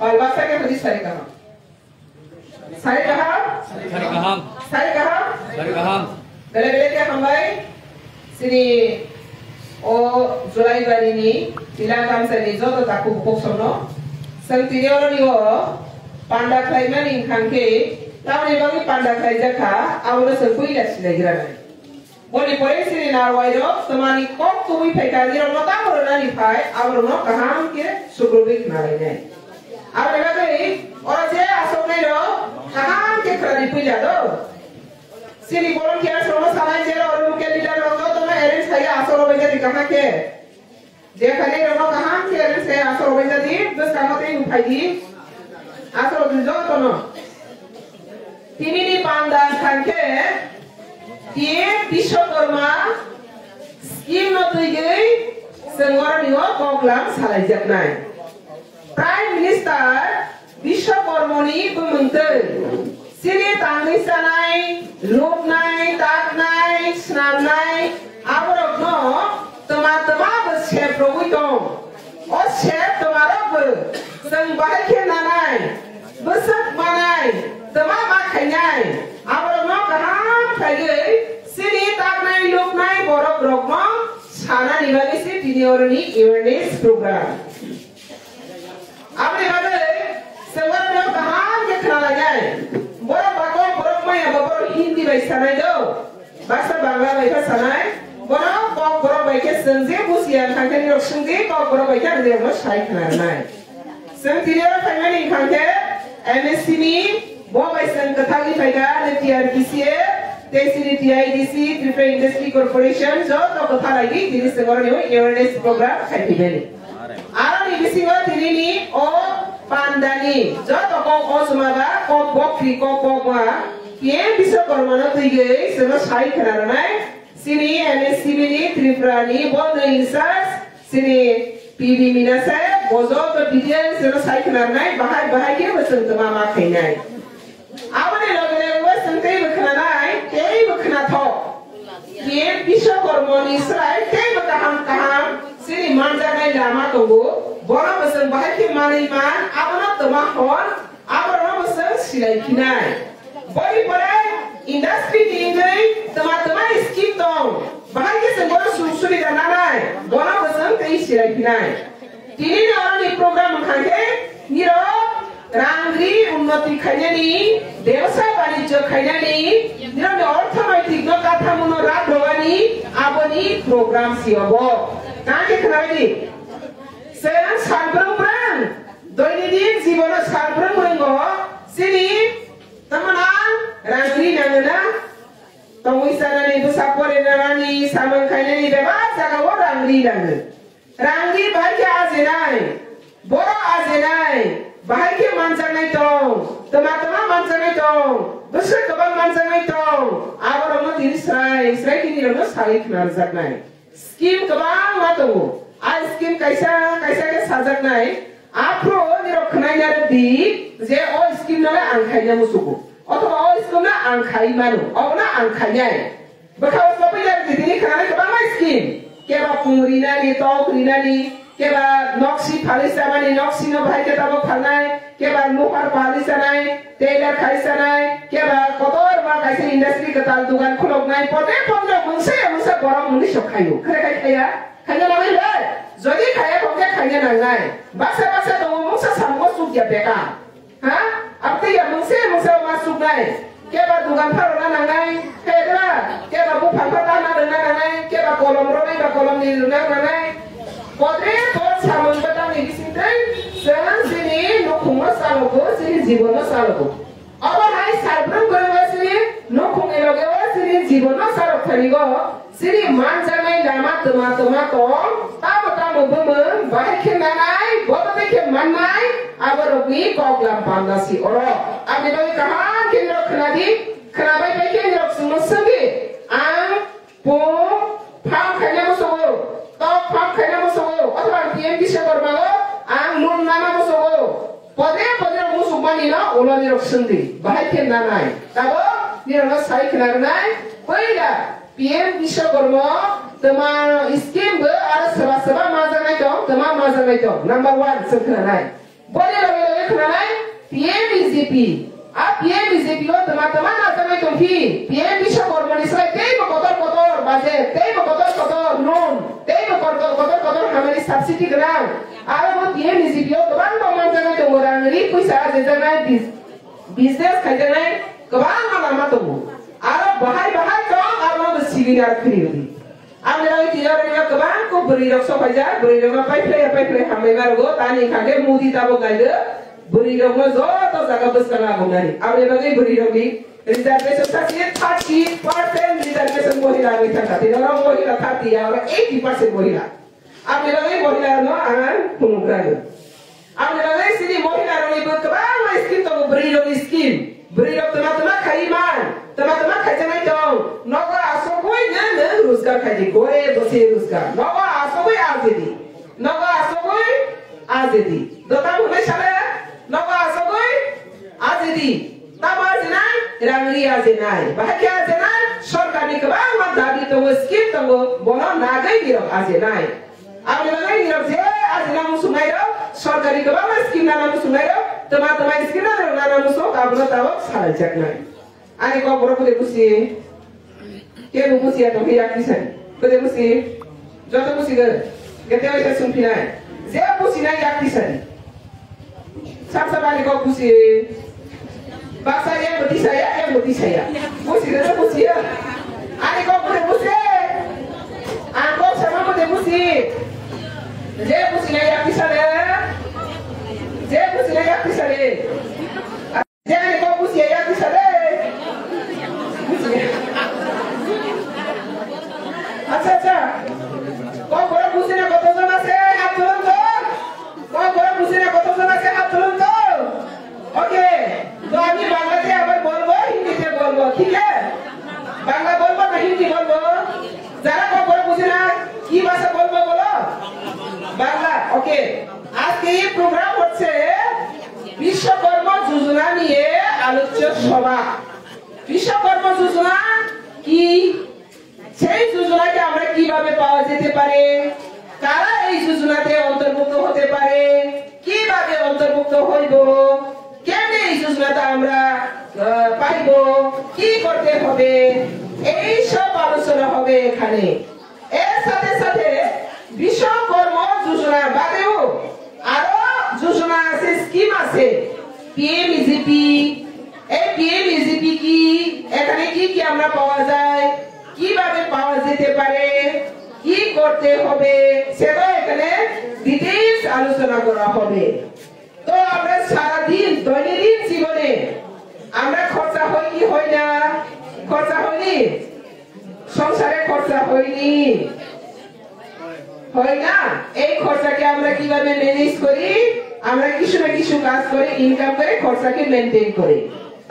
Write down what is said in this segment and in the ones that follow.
Balbasa ke tadi sari kaham. Sari kaham? Sari kaham. Sari kaham? Sari kaham. Bele-bele ke hambai sini o Julai bari ni tilang kam sari jo to taku bukok sono. Sang tinioro ni o panda klaiman ingkang ke tahun ini bagi panda klai jaka awalnya sepui dah sila gira. Boni pore sini narwai do temani kok tumi pekadi ro nota ro nani pai awal no kaham ke sukrubik narai ne. Awal lagi orang je asal ne do kaham ke keradi puja do. Sini bolon ke asal no samai je orang mungkin leader ro do to me arrange kaya asal ro beja di kaham ke. Je kane ro kaham ke arrange kaya asal ro beja di terus kamu te upai di asal ro jo to no. Tini ni pandang kanke Dia Bishwakarma scheme no tuigei sengora niwa koglam salajak nai. Prime Minister Bishwakarma ni bumungtei. Sini tangis nai, loop nai, tak nai, snam nai. Aborok no tema-tema berchef robuitong. O chef temarok ber. Seng bahaya nanai. Besar manai. Tema makanyai. Aborok no kaham kage. Sini tak nai loop nai borok rokmo sana nibagi si tiniorani awareness program. Apne bade sebar no kaham ke khala jai. Borok borok mai borok Hindi bai sanai do. Bahasa Bangla bai sanai. Borok bai ke senje busian kangke ni senje borok bai ke de mo sai khana nai. Sem tinior family kangke MSc ni bo bai sen kathagi paiga le TRPCA Tesiri TIDC, Tripura Industry Corporation, so to kota lagi diri segera ni awareness program kai beli. Aran ini singo diri ni o pandani, so to ko sumaba ko bokri ko ma, kien bisa kormana tuige semua sai kenara nai. Sini MSc ni Tripura ni bon insas, sini PV minasa, bozo to detail semua sai kenara nai, bahai ke besul tu mama kai nai. Awalnya logo santai berkenaan, kei berkenaan thok. Kien Bishwakarma ni Israel kei berkaham sini manjangai lama tunggu. Bona besan bahaya ke maniman, abana temahon, abana besan silai kinai. Bagi pada industri tinggi, teman-teman skip tong. Bahaya ke sembara susuri dan nanai. Bona besan kei silai kinai. Kini orang di program mengkaji, niro Rangri unnati khayani, dewasa banijjo khayani, nirone orthonoitik no katha muno rat rogani, aboni program siabo. Nake khnai sen sarbrang doinidin jibono sarbrang go sini tamanan rangri nangana tongui sanani busapore nani samang khayani beba jaga wo rangri nang. Rangri bhaike ajenai, boro ajenai. Bahaya ke manjang nai tong, teman-teman manjang nai tong, besar kebang manjang nai tong. Awal orang diri serai kini orang salik narzak nai. Skim kebang matu, skim kaisa ke sajak nai. Apro ni rok nai nyari di, je skim nala angkainya musuku, atau skim na angkai manu, na angkainya. Berkawan apa yang di sini kerana kebang skim, kebab pengurina ni, taukurina ni. Keba noksi palisa mani noksi no bhai ke tabo khalnai keba lohar palisa nai tailor khaisa nai keba kotor ma kaise industry ke tal dukan khulok nai pote ponjo mungsa borom muni sok khayu khare khaya na le jodi khaya koke khaya na ngai basa to mungsa samgo suk ya beka ha apte ya mungsa masuk nai keba dukan pharo na ngai keba bu phangpa na ngai keba kolom ro nai ba kolom ni na ngai Podre pot samun batang ini sintai, sekarang sini nukhunga salogo, sini jibono salogo. Apa hai sarbrang goreng sini nukhung eloge sini jibono salog tharigo, sini manjangai lama toma tong, tamu bumeng, bahaya ke nanai, bodoh ke manai, abarogi koglam pandasi oro. Abdi bagi kahan kini kenadi, kenapa kini semua segi, ang pung pang kaya musuh. Tok pam khayna musugo atau PM Bishwakarma go ang lun nana musugo pode musuh mani na ulo ni roksundi bahai ken nanai tabo ni rona sai kenarnai koida PM Bishwakarma teman scheme be ada seba majangai dong teman majangai dong number 1 sekenanai boleh kenalai PMBJP. PMBJP lo teman-teman atau tumpi PM bisa kormonisai tei kotor-kotor baje tei kotor-kotor non tei kotor-kotor hamari subsidi gerang. Ada PMBJP lo keban pemandangan orang ni puisa jajangan bisnis kajangan keban nama tunggu. Ada bahai kau apa bersigiar kriudi. Ambilai tiada orang keban ko beri rokso kajar beri rokso pipe hamai baru tani kage mudi tabo kaje. Beri rokso zoto jaga besar agungani. Ambilai bagi beri rogi reservation sahaja 30% reservation mohila kita kati. Orang mohila 30 orang 80% mohila. Ambilai bagi mohila no angan pengurangan. Ambilai bagi sini mohila rogi berkeban skim tu beri rogi skim. Beri rok teman-teman kaiman. Teman-teman kajangan dong. Noga asokoi ne rozgar kaji gore bose rozgar. Noga asokoi azedi. Noga asokoi azedi. Dotam hune shale. Noga asokoi azedi. Tama azenai rangri azenai. Bahaya azenai sorkar ni kebang madabi tunggu skip tunggu bono nagai dirok azenai. Aku nagai dirok je azenai musungai dong. Sorkar ni kebang skip nana musungai dong. Teman-teman skip nana musuk abuna tawak salah jaknai. Ani kau borok boleh musi, kau boleh musi atau kau yak kisan, boleh musi, jatuh musi ke, kita orang sumpinai, saya musi nai yak kisan, sama-sama ni kau musi, bangsa yang berdi saya, musi ke musi ya, ani kau boleh musi, angkau sama boleh musi, saya musi nai yak kisan ya, saya musi nai yak kisan ya, jangan kau musi yak kisan ya. अच्छा कौन बड़ा पूछने को तो जना से हाथ तुरंत दो कौन बड़ा पूछने को तो जना से हाथ तुरंत दो ओके तो अभी बांग्ला से अब बोलबो हिंदी से बोलबो ठीक है बांग्ला बोलबो ना हिंदी बोलबो जरा कौन बड़ा पूछना की भाषा बोलबो बोलो बांग्ला ओके आज के ये प्रोग्राम হচ্ছে বিশ্বকর্ম যোজনা নিয়ে আলোচ্য সভা বিশ্বকর্ম যোজনা কি সেই যোজনাকে আমরা কিভাবে পাওয়া যেতে পারে কারা এই যোজনাতে অন্তর্ভুক্ত হতে পারে কিভাবে অন্তর্ভুক্ত হইব কেমনে এই যোজনাতে আমরা পাইব কি করতে হবে এই সব আলোচনা হবে এখানে এর সাথে সাথে বিশ্বকর্ম যোজনা বাদেও আরো যোজনা আছে স্কিম আছে পিএমইজিপি এই পিএমইজিপি কি এখানে কি আমরা পাওয়া যায় কিভাবে পাওয়া যেতে পারে কি করতে হবে সেটা এখানে ডিটেইলস আলোচনা করা হবে তো আমরা সারা দিন দৈনন্দিন জীবনে আমরা খরচা হয় কি হয় না খরচা হয়নি সংসারে খরচা হয়নি হয় না এই খরচাকে আমরা কিভাবে ম্যানেজ করি আমরা কিছু না কিছু কাজ করে ইনকাম করে খরচাকে মেইনটেইন করি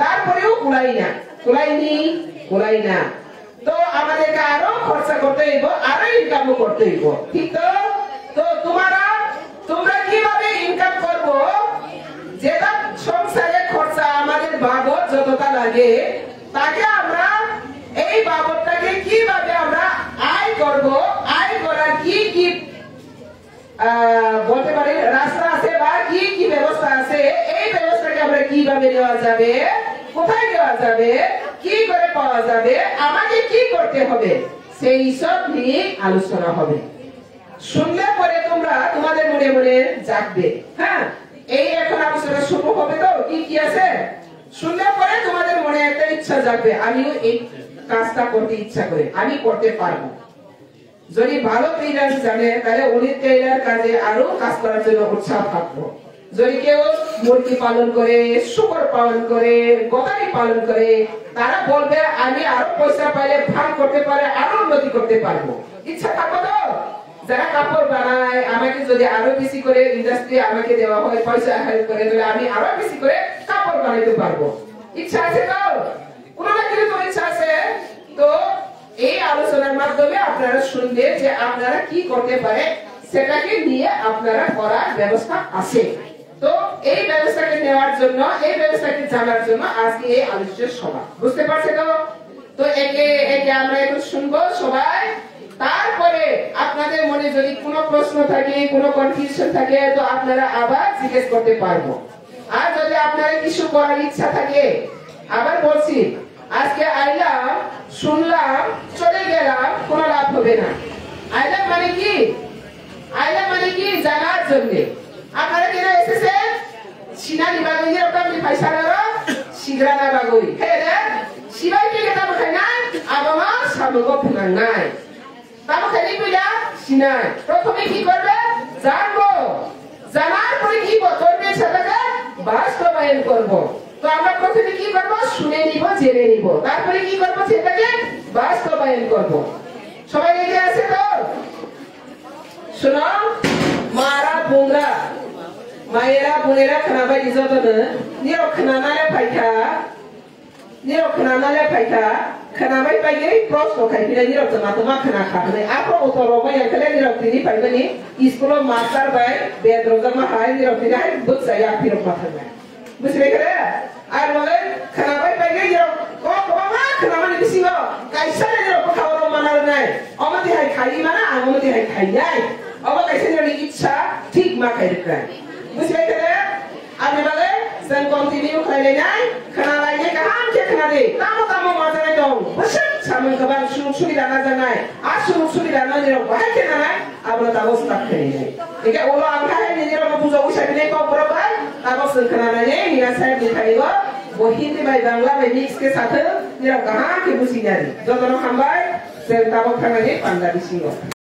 তারপরেও কুলাই না তো আমাদেরকে আরো খরচা করতে হইব আরো ইনকাম করতে হইব ঠিক তো তোমরা কিভাবে ইনকাম করব যেটা সংসারে খরচা আমাদের বাবদ যতটা লাগে তাকে আমরা এই বাবদটাকে কিভাবে আমরা আয় করব আয় করার কি বলতে পারি রাস্তা আছে বা কি ব্যবস্থা আছে এই ব্যবস্থাকে আমরা কিভাবে নেওয়া যাবে কোথায় নেওয়া যাবে কি করে পাওয়া যাবে আমাকে কি করতে হবে সেই সব নিয়ে আলোচনা হবে শুনলে পরে তোমরা তোমাদের মনে মনে জাগবে হ্যাঁ এই এখন আলোচনা শুরু হবে তো কি আছে শুনলে পরে তোমাদের মনে একটা ইচ্ছা জাগবে আমিও এই কাজটা করতে ইচ্ছা করে আমি করতে পারবো যদি ভালো ট্রেনার জানে তাহলে উনি ট্রেনার কাজে আরো কাজ করার জন্য উৎসাহ থাকবো যদি কেউ মুরগি পালন করে শুকর পালন করে গবাদি পালন করে তারা বলবে আমি আরো পয়সা পাইলে ভাগ করতে পারে আরো উন্নতি করতে পারবো ইচ্ছা থাকবো তো যারা কাপড় বানায় আমাকে যদি আরো বেশি করে ইন্ডাস্ট্রি আমাকে দেওয়া হয় পয়সা হেল্প করে তাহলে আমি আরো বেশি করে কাপড় বানাইতে পারবো ইচ্ছা আছে তো কোনো না কিছু তো ইচ্ছা আছে তো এই আলোচনার মাধ্যমে আপনারা শুনবে যে আপনারা কি করতে পারে সেটাকে নিয়ে আপনারা করার ব্যবস্থা আছে তো এই ব্যবস্থাকে নেওয়ার জন্য এই ব্যবস্থাকে জানার জন্য আজকে এই আলোচ্য সভা বুঝতে পারছেন তো একে আমরা এখন শুনবো সবাই তারপরে আপনাদের মনে যদি কোনো প্রশ্ন থাকে কোনো কনফিউশন থাকে তো আপনারা আবার জিজ্ঞেস করতে পারবো আপনারা কিছু করার ইচ্ছা থাকে আবার বলছি আজকে আইলাম শুনলাম চলে গেলাম কোনো লাভ হবে না আইলাম মানে কি জানার জন্য আপনারা কেন এসেছেন সিনানি বাগিয়ে আপনি পয়সা লাগা সিগরানা বাগই হেরে সিবাই কে কেটা বখাই নাই আবামা সামগো ফুনাং নাই তাম খালি কইলা সিনাই প্রথমে কি করবে জানবো জানার পরে কি করবে সেটাকে বাস্তবায়ন করব তো আমরা প্রথমে কি করব শুনে নিব জেনে নিব তারপরে কি করব সেটাকে বাস্তবায়ন করব সবাই রেডি আছে তো শুনো মারা বুংরা মায়েরা বুনেরা খানাবাই ইজতনে নিরো খানানালে ফাইতা খানাবাই পাইগে প্রশ্ন খাইপিলে নিরো তোমা খানা খাবনে আপো উত্তরবা ইয়াকলে নিরো তিনি পাইবনি স্কুল মাস্টার বাই বেদ্রজমা হাই নিরো তিনি হাই বুঝাই আপিরো পাথানে বুঝলে করে আর বলে খানাবাই পাইগে নিরো কবা খানাবাই বিসিও কাইসালে নিরো খাওয়ার মানার নাই অমতি হাই খাই মানা আমতি হাই খাই নাই অবা কাইসে নিরো ইচ্ছা ঠিক মা খাইরে বুঝলে করে আমি বলে sen continue খাইলেনাই খানা লাইনে কাহাম কে খানা দে তামো মাজারে দং বসে সামন কবার শুনি রানা জানাই আর শুনি রানা নিরো বাই কে না আমরা তাবস্তা খাই নাই একে ওলো আঙ্কা হে নিরো বুঝো উসাইনে কো বরবাই তাবস্তা খানা নাই নিরা সাহেব দেখাইবো वो हिंदी बाई बांग्ला में मिक्स के साथ निरो कहां के बुझी जारी जो दोनों हम बाई से ताबो खाना नहीं पंजाबी सिंगो